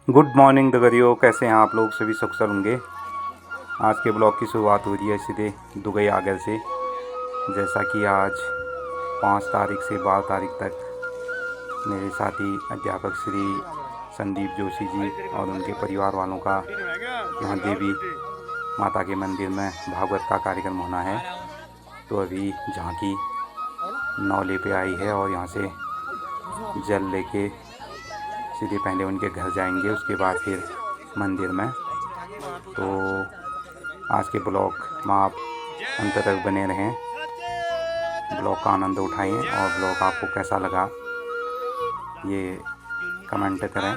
Good morning दगरियो, कैसे हैं आप लोग? सभी सुखसर होंगे। आज के ब्लॉग की शुरुआत हो रही है सीधे दुगई आगर से। जैसा कि आज 5 तारीख से 12 तारीख तक मेरे साथी अध्यापक श्री संदीप जोशी जी और उनके परिवार वालों का यहाँ देवी माता के मंदिर में भागवत का कार्यक्रम होना है। तो अभी झांकी नौले पे आई है और यहाँ से जल लेके सीधे पहले उनके घर जाएंगे, उसके बाद फिर मंदिर में। तो आज के ब्लॉग में आप अंत तक बने रहें, ब्लॉग का आनंद उठाएं और ब्लॉग आपको कैसा लगा ये कमेंट करें,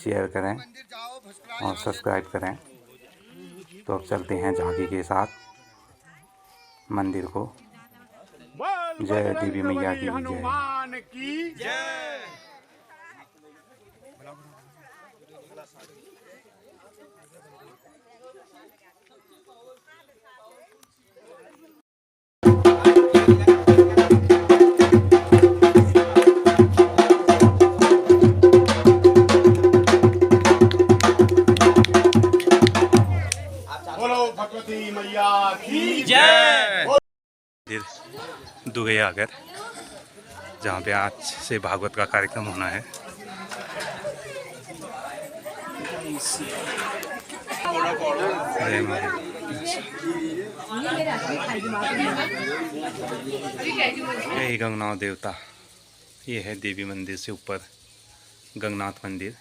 शेयर करें और सब्सक्राइब करें। तो अब चलते हैं झांकी के साथ मंदिर को। जय देवी मैया की जय। भगवती मैया की जय। दुगई आगर, जहाँ पे आज से भागवत का कार्यक्रम होना है। यही गंगनाथ देवता, ये है देवी मंदिर से ऊपर गंगनाथ मंदिर।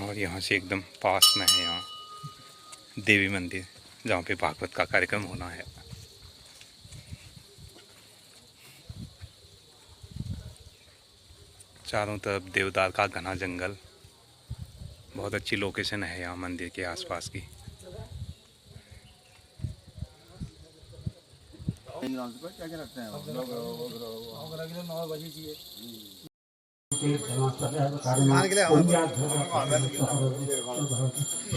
और यहाँ से एकदम पास में है यहाँ देवी मंदिर, जहाँ पे भागवत का कार्यक्रम होना है। चारों तरफ देवदार का घना जंगल, बहुत अच्छी लोकेशन है यहाँ मंदिर के आसपास की।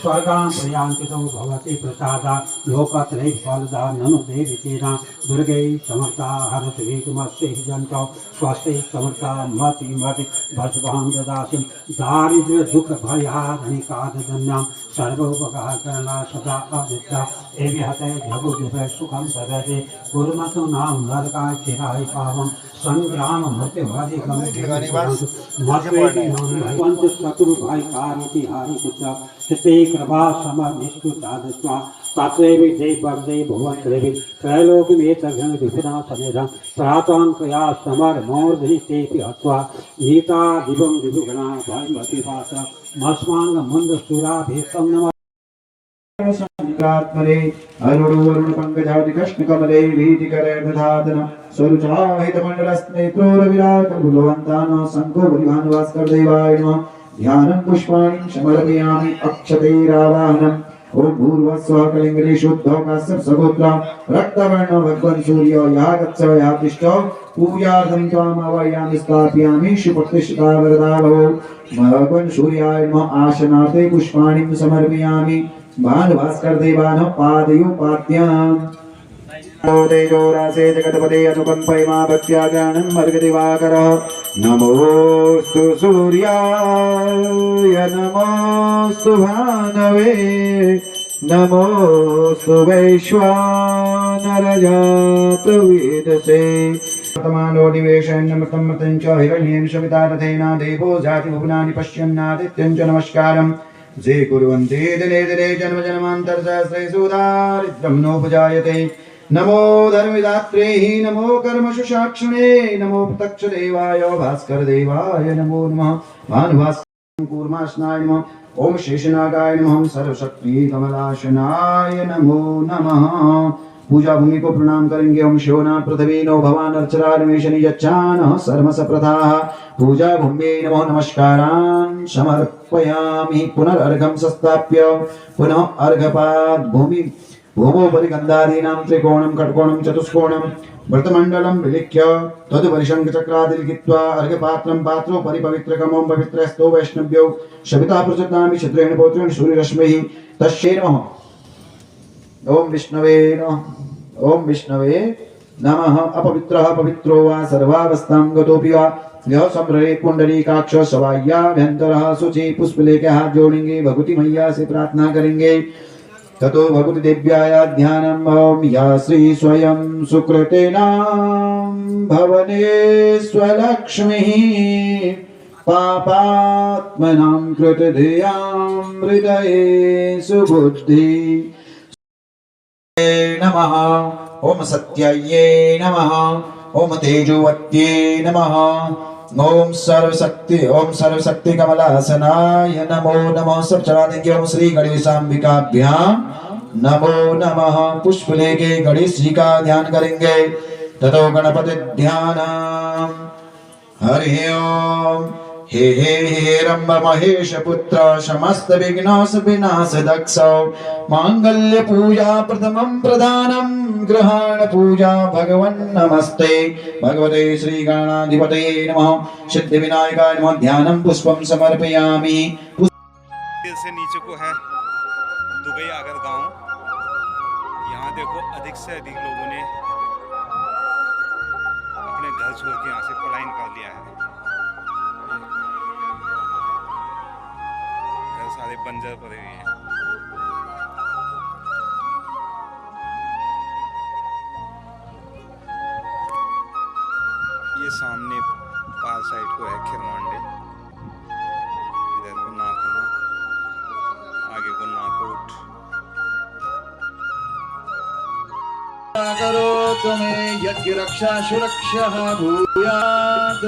स्वर्गां प्रयान्तितो भवति प्रसादा लोकत्रय फलदा ननु देवी तेना दुर्गे समर्था हरति वेदमस्ते जन्तौ स्वस्ति समर्था मति मति भस्वां ददासि दारिद्र्य दुख भयाधनिकादन्यां सर्वोपकारकरणा सदा अविद्या एव्यहते जगुदिभे सुखं सदते गुरुमतो नाम नरकाय चिराय पावं संग्राम मृत्युवादी पंच शत्रु भाई कारति हारि पुत्र चिते कृपा समनिष्ठु तादस्वा तात्वेवि जय बर्दे भुवन त्रेवि त्रैलोक में तघन विपुना समेधा प्रातां कया समर मोर्धि तेपि हत्वा नीता दिवं विभुगणा भाइमति पात्र मस्मांग मुंद सुरा भेषं नमः संक्रात्मरे अरुण पंकजाति कृष्ण कमले वीतिकरे दधादन स्वरुचाहित मंडलस्नेत्रोर विराट भगवन्तानो शंको परिभानुवास्कर देवाय नमः ध्यानं पुष्पाणि समर्पयामि अक्षतैरावाहनम् ओम भूर्भुवस्सुवः कलिंगले शुद्धोकास्य सगोत्र रक्तवर्णो भगवन् सूर्यो यः गच्छो यः तिष्ठो पूजार्थं त्वामावाहयामि स्थापयामि सुप्रतिष्ठिता वरदा भवो भगवन् सूर्याय नमः आसनार्थे पुष्पाणि समर्पयामि भानुभास्कर देवानो पादयोपाद्याम् तेजो रासे जगतपते अनुकंपयमा भक्त्या ज्ञानं मर्गदिवाकरः नमोस्तु सूर्याय नमोस्तु भानवे नमोस्तु वैश्वानरजातवेदसे वर्तमानो निवेशयन्नमृतं मृतं च हिरण्येन शमिता रथेन देवो जाति भुवनानि पश्यन्नादित्यं च नमस्कारम् जे कुर्वन्ति दिने दिने जन्म जन्मान्तरसहस्रेषु दारिद्र्यं नोपजायते नमो धर्मदात्रे नमो कर्मसु साक्षिणे नमो प्रत्यक्ष देवाय भास्कर देवाय नमो नमः भानुभास्कर कूर्मासनाय नमः ओम शेषनागाय नमः सर्वशक्ति कमलाशनाय नमो नमः। पूजा भूमि को प्रणाम करेंगे। ओम शिवना पृथ्वी नो भवान अर्चना रमेशनि यच्चान सर्वस प्रथाः पूजा भूमि नमो नमस्कारान् समर्पयामि। पुनर्र्घं संस्थाप्य पुनः अर्घपाद भूमि भूमोपरि गन्धादीनां त्रिकोणं षट्कोणं चतुष्कोणं व्रतमण्डलं विलिख्य तद्वरिशङ्खचक्रादि लिखित्वा अर्घ्यपात्रं पात्रोपरि पवित्रकमं पवित्रस्तो वैष्णव्यो शविता प्रचुतामि छिद्रेण पौत्रेण सूर्यरश्मिः तस्यै नमः। ओम विष्णवे नमः। ओम विष्णवे नमः। अपवित्रः पवित्रो वा सर्वावस्थां गतोऽपि वा यः सम्भ्रमे पुण्डरीकाक्ष सवाय्याभ्यन्तरः शुचि पुष्पलेखे हाथ जोड़ेंगे, भगवती मैया से प्रार्थना करेंगे। ततो भगवती देव्याया ध्यानम् ओम या श्री स्वयं सुकृतेनां भवने स्वलक्ष्मीः पापात्मनां कृतधियां हृदये सुबुद्धि नमः। ओम सत्याये नमः। ओम तेजोवत्ये नमः। ओम सर्वशक्ति कमलासनाय नमो नमः। सब चला देंगे। ओम श्री गणेशांबिकाभ्यां नमो नमः। पुष्पलेखे गणेश जी का ध्यान करेंगे। ततो गणपति ध्यान। हरि ओम। हे हे हे रंभ महेश पुत्र समस्त विघ्नाश विनाश दक्ष मांगल्य पूजा प्रथमं प्रधानम ग्रहण पूजा भगवन् नमस्ते भगवते श्री गणाधिपतये नमः। सिद्धि विनायकाय नमः। ध्यानं पुष्पं समर्पयामि। दिल से नीचे को है दुगई आगर गांव। यहाँ देखो अधिक से अधिक लोगों ने अपने घर छोड़ के यहाँ से पलायन कर लिया है। घर सारे बंजर पड़े हुए हैं। ये सामने पार साइड को है खिरमांडे, इधर को नाखना, आगे को नाकोट। करो तुम्हें यज्ञ रक्षा सुरक्षा भूयात्।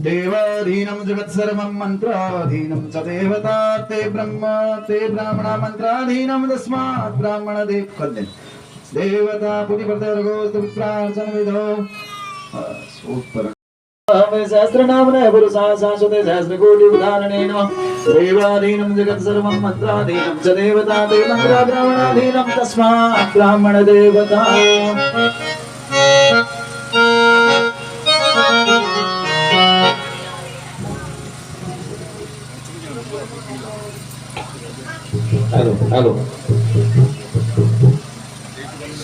देवाधीनं जगत्सर्वं मन्त्राधीनं च देवता ते ब्रह्म ते ब्राह्मणा मन्त्राधीनं तस्मात् ब्राह्मण देवता पुटिपर्तर्गोस्तुप्रार्चनविधो सूपर सहस्रनाम्ने पुरुषा शाश्वते सहस्रकोटि उदाहरणेन देवाधीनं जगत्सर्वं मन्त्राधीनं च देवता ते मन्त्रा ब्राह्मणाधीनं तस्मात् ब्राह्मण देवता। हेलो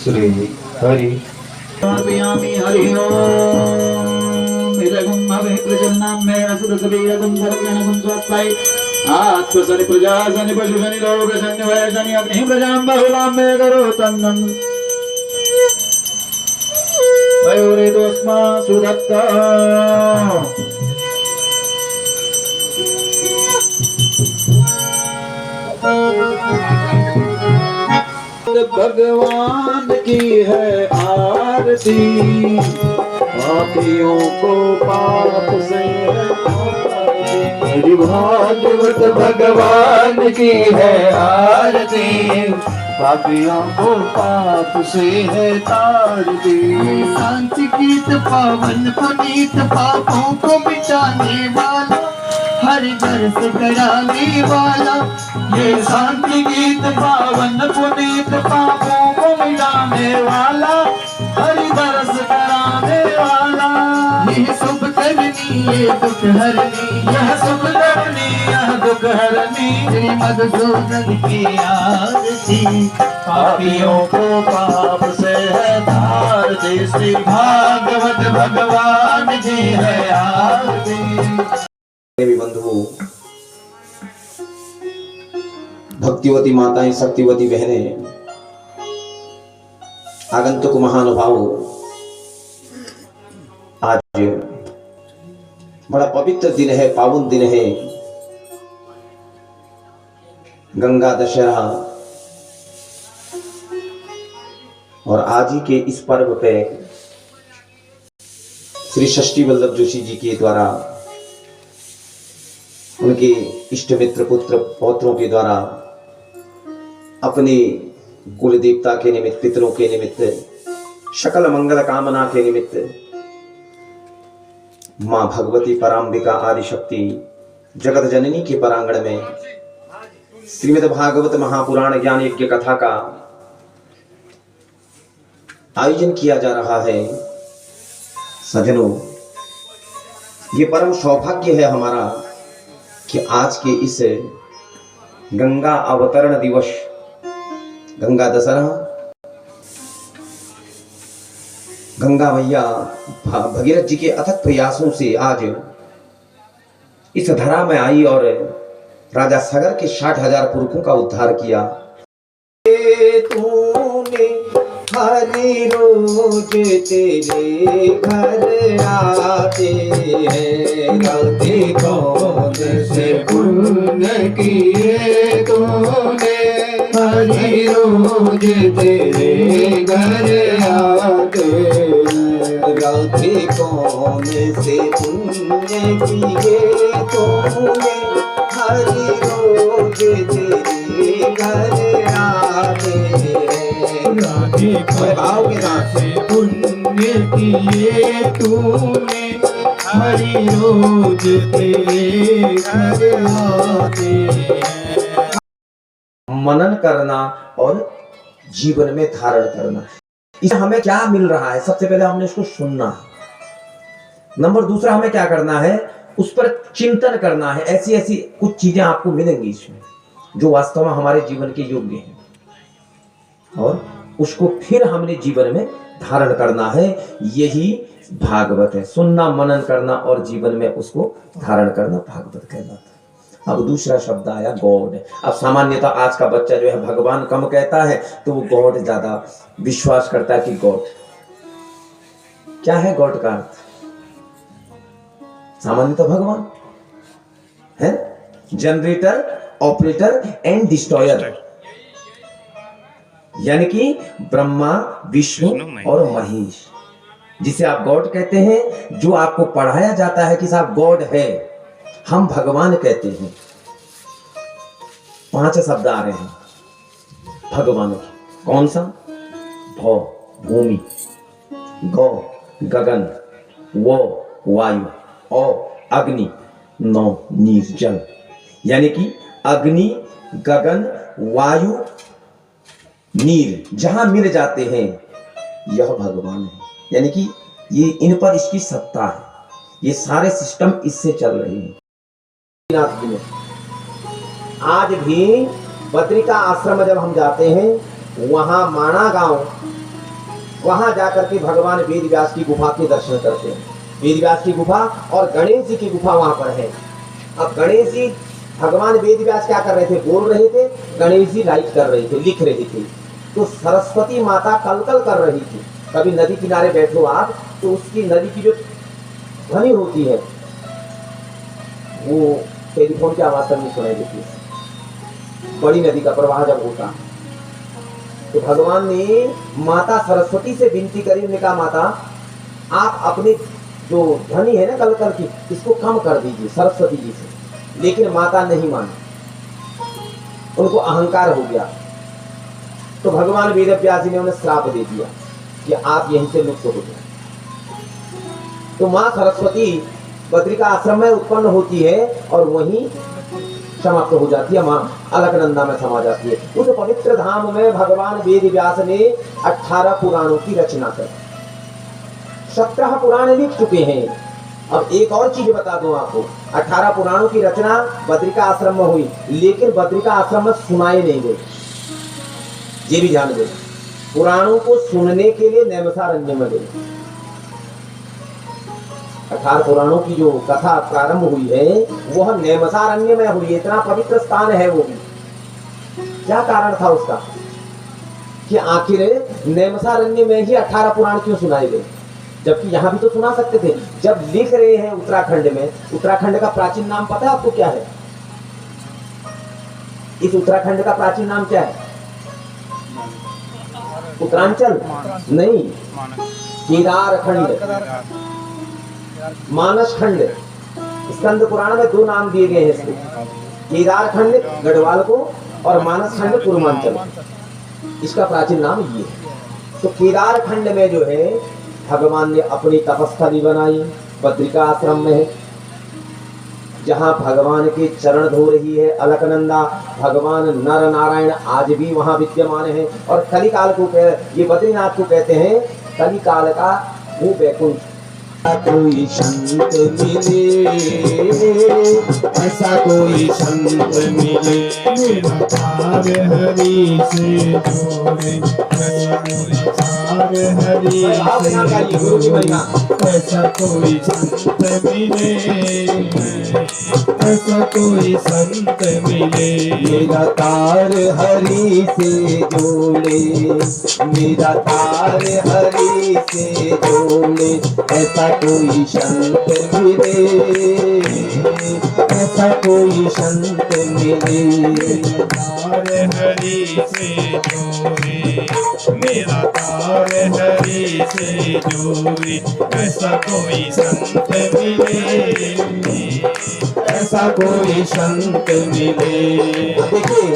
श्री हरि हरि हरि ओम इदगुम हवे प्रजन्नाम में असुर सबीरगुम धर्मगुम स्वस्ताय आत्मसनि प्रजा सनि पशु सनि लोक सनि वय सनि अग्नि प्रजां बहुलां में करो तन्नं वयोरे दोस्मा सुदत्ता भगवान की है आरती पापियों को पाप से भागवत भगवान की है आरती पापियों को पाप से है तारती। शांति गीत पावन पुनीत पापों को मिटाने वाला हरि दर्श कराने वाला, ये शांति गीत पावन पुनीत पापों को मिटाने वाला, हरि दर्श कराने वाला। ये सुख करनी ये दुख हरनी, यह सुख करनी यह दुख हरनी, श्री मधुसूदन की आरती। पापियों को पाप से है तार दी, श्री भागवत भगवान जी है आरती। देवी बंधुओं, भक्तिवती माताएं, शक्तिवती बहनें, आगंतुक महानुभावों, आज बड़ा पवित्र दिन है, पावन दिन है, गंगा दशहरा। और आज ही के इस पर्व पे श्री षष्ठी वल्लभ जोशी जी के द्वारा, उनके इष्ट मित्र पुत्र पौत्रों के द्वारा, अपने कुल देवता के निमित्त, पितरों के निमित्त, सकल मंगल कामना के निमित्त मां भगवती पराम्बिका आदि शक्ति जगत जननी के परांगण में श्रीमद् भागवत महापुराण ज्ञान यज्ञ कथा का आयोजन किया जा रहा है। सजनों, ये परम सौभाग्य है हमारा कि आज के इस गंगा अवतरण दिवस, गंगा दशहरा, गंगा मैया भगीरथ जी के अथक प्रयासों से आज इस धरा में आई और राजा सगर के 60,000 पुरखों का उद्धार किया। तूने हरि रोज तेरे घर आते हैं, गलती कौन से पुण्य किए तूने, हरि रोज तेरे घर आते हैं, गलती कौन से पुण्य किए तूने, हरि रोज तेरे घर आते हैं, भाव के साथ से पुण्य किए तूने, हरि रोज तेरे घर आते हैं। मनन करना और जीवन में धारण करना, इससे हमें क्या मिल रहा है? सबसे पहले हमने इसको सुनना है। नंबर दूसरा, हमें क्या करना है? उस पर चिंतन करना है। ऐसी ऐसी कुछ चीजें आपको मिलेंगी इसमें जो वास्तव में हमारे जीवन के योग्य हैं, और उसको फिर हमने जीवन में धारण करना है। यही भागवत है। सुनना, मनन करना और जीवन में उसको धारण करना भागवत कहलाता है। अब दूसरा शब्द आया गॉड। अब सामान्यतः आज का बच्चा जो है भगवान कम कहता है, तो वो गॉड ज्यादा विश्वास करता है कि गॉड क्या है। गॉड का अर्थ सामान्यतः भगवान है, जनरेटर, ऑपरेटर एंड डिस्ट्रॉयर, यानी कि ब्रह्मा, विष्णु और महेश, जिसे आप गॉड कहते हैं। जो आपको पढ़ाया जाता है कि साहब गॉड है, हम भगवान कहते हैं। 5 शब्द आ रहे हैं भगवान के। कौन सा? भौ भूमि, गौ गगन, वो वायु, औ अग्नि, नौ नीर जल। यानी कि अग्नि, गगन, वायु, नीर जहां मिल जाते हैं, यह भगवान है। यानी कि ये इन पर इसकी सत्ता है। ये सारे सिस्टम इससे चल रहे हैं। आज भी बद्रिका आश्रम जब हम जाते हैं, वहां माणा गांव, वहां जाकर के भगवान वेद व्यास की गुफा के दर्शन करते हैं। वेद व्यास की गुफा और गणेश जी की गुफा वहां पर है। अब गणेश जी, भगवान वेद व्यास क्या कर रहे थे? बोल रहे थे। गणेश जी राइट कर रहे थे, लिख रहे थे। तो सरस्वती माता कलकल कर रही थी। कभी नदी किनारे बैठो आप, तो उसकी नदी की जो ध्वनि होती है, वो टेलीफोन की आवाज तक नहीं सुनाई देती। बड़ी नदी का प्रवाह जब होता, तो भगवान ने माता सरस्वती से विनती करी। उन्होंने कहा, माता आप अपनी जो ध्वनि है ना कलकल की, इसको कम कर दीजिए सरस्वती जी से। लेकिन माता नहीं मानी, उनको अहंकार हो गया। तो भगवान वेद व्यास जी ने उन्हें श्राप दे दिया कि आप यहीं से लुप्त हो जाए। तो माँ सरस्वती बद्रिका आश्रम में उत्पन्न होती है और वहीं समाप्त हो जाती है, मां अलकनंदा में समा जाती है। उस पवित्र धाम में भगवान वेद व्यास ने 18 पुराणों की रचना कर 17 पुराण लिख चुके हैं। अब एक और चीज बता दूं आपको, 18 पुराणों की रचना बद्रिका आश्रम में हुई, लेकिन बद्रिका आश्रम में सुनाई नहीं गई। ये भी जान गए, पुराणों को सुनने के लिए नैमिषारण्य में गए। 18 पुराणों की जो कथा प्रारंभ हुई है वह नैमिषारण्य में हुई। इतना पवित्र स्थान है वो भी। क्या कारण था उसका कि आखिर नैमिषारण्य में ही 18 पुराण क्यों सुनाए गए, जबकि यहाँ भी तो सुना सकते थे। जब लिख रहे हैं उत्तराखंड में, उत्तराखंड का प्राचीन नाम पता है आपको क्या है? इस उत्तराखंड का प्राचीन नाम क्या है? उत्तरांचल नहीं, केदारखंड, मानस खंड। स्कंद पुराण में 2 नाम दिए गए हैं इसको, केदारखंड गढ़वाल को और मानस खंड पूर्वांचल। इसका प्राचीन नाम ये है। तो केदारखंड में जो है भगवान ने अपनी तपस्थली बनाई, बद्रिका आश्रम में है, जहाँ भगवान के चरण धो रही है अलकनंदा। भगवान नर नारायण आज भी वहाँ विद्यमान है। और कलिकाल को ये बद्रीनाथ को कहते हैं कलिकाल का वो वैकुंठ। कोई संत मिले, ऐसा कोई संत मिले, मेरा तार हरि से जोड़े, ऐसा कोई तार हरि से जोड़े, ऐसा कोई संत मिले, ऐसा कोई संत मिले, मेरा तार हरि से जोड़े, मेरा तार हरि से जोड़े, ऐसा कोई संत मिले, ऐसा कोई संत मिले, तार हरि से जोड़े, मेरा तार हरि से जोड़े, ऐसा कोई संत मिले, ऐसा कोई संत मिले। देखिए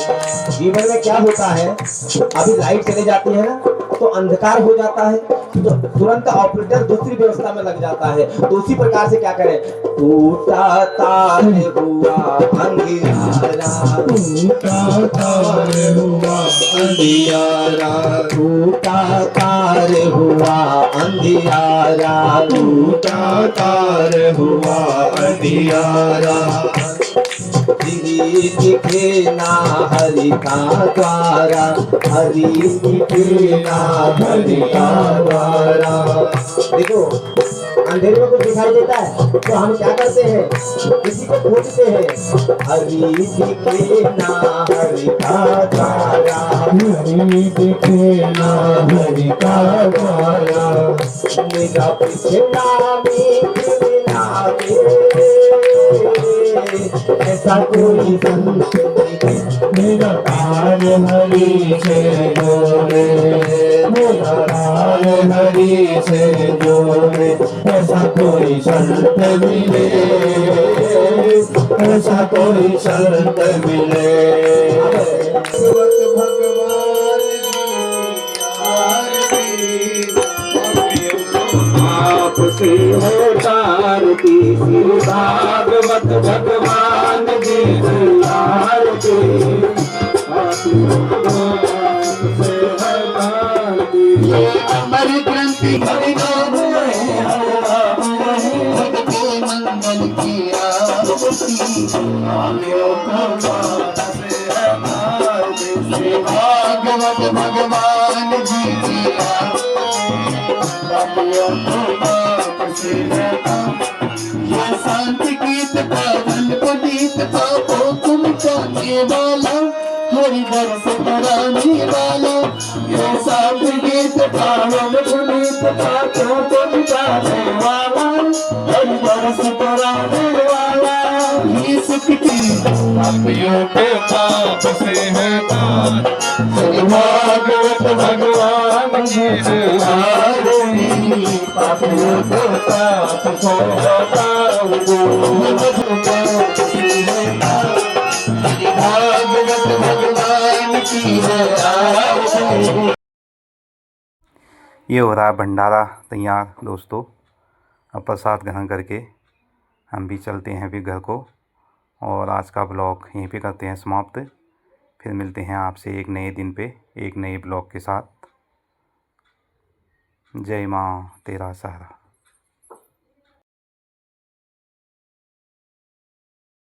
जीवन में क्या होता है, अभी लाइट चले जाती है ना तो अंधकार हो जाता है, तो तुरंत ऑपरेटर दूसरी व्यवस्था में लग जाता है। तो उसी प्रकार से क्या करें, टूटा तार हुआ अंधियारा, टूटा तार हुआ अंधियारा, टूटा तार हुआ अंधियारा, टूटा तार हुआ अंधियारा, दिखे ना हरि का द्वारा, हरि दिखे ना हरि का द्वारा। देखो अंधेरे में कुछ दिखाई देता है तो हम क्या करते हैं, किसी को खोजते हैं। हरि दिखे ना हरि का द्वारा, हरि दिखे ना हरि का द्वारा, मेरा पिछला ऐसा कोई संत मेरा तार हरि से जोड़े, मेरा तार हरि से जोड़े, ऐसा कोई संत मिले, ऐसा कोई संत मिले। आपसे होता आरती, भागवत भगवान जी की आरती, अमर ग्रंथि हरि मंगल की आरती, भागवत भगवान जी की ये शांति गीत पावन पुनीत पापों को मिटाने वाला, हरि दर्श कराने वाला, ये शांति गीत पावन पुनीत पापों को मिटाने वाला, हरि दर्श कराने वाला, ये सुख की पापियों के पाप से है पार, भागवत भगवान जी से पापियों के पाप को भागवत भगवान की है। ये हो रहा है भंडारा तैयार दोस्तों। अब प्रसाद ग्रहण करके हम भी चलते हैं फिर घर को और आज का ब्लॉग यहीं पे करते हैं समाप्त। फिर मिलते हैं आपसे एक नए दिन पे एक नए ब्लॉग के साथ। जय माँ तेरा सहारा।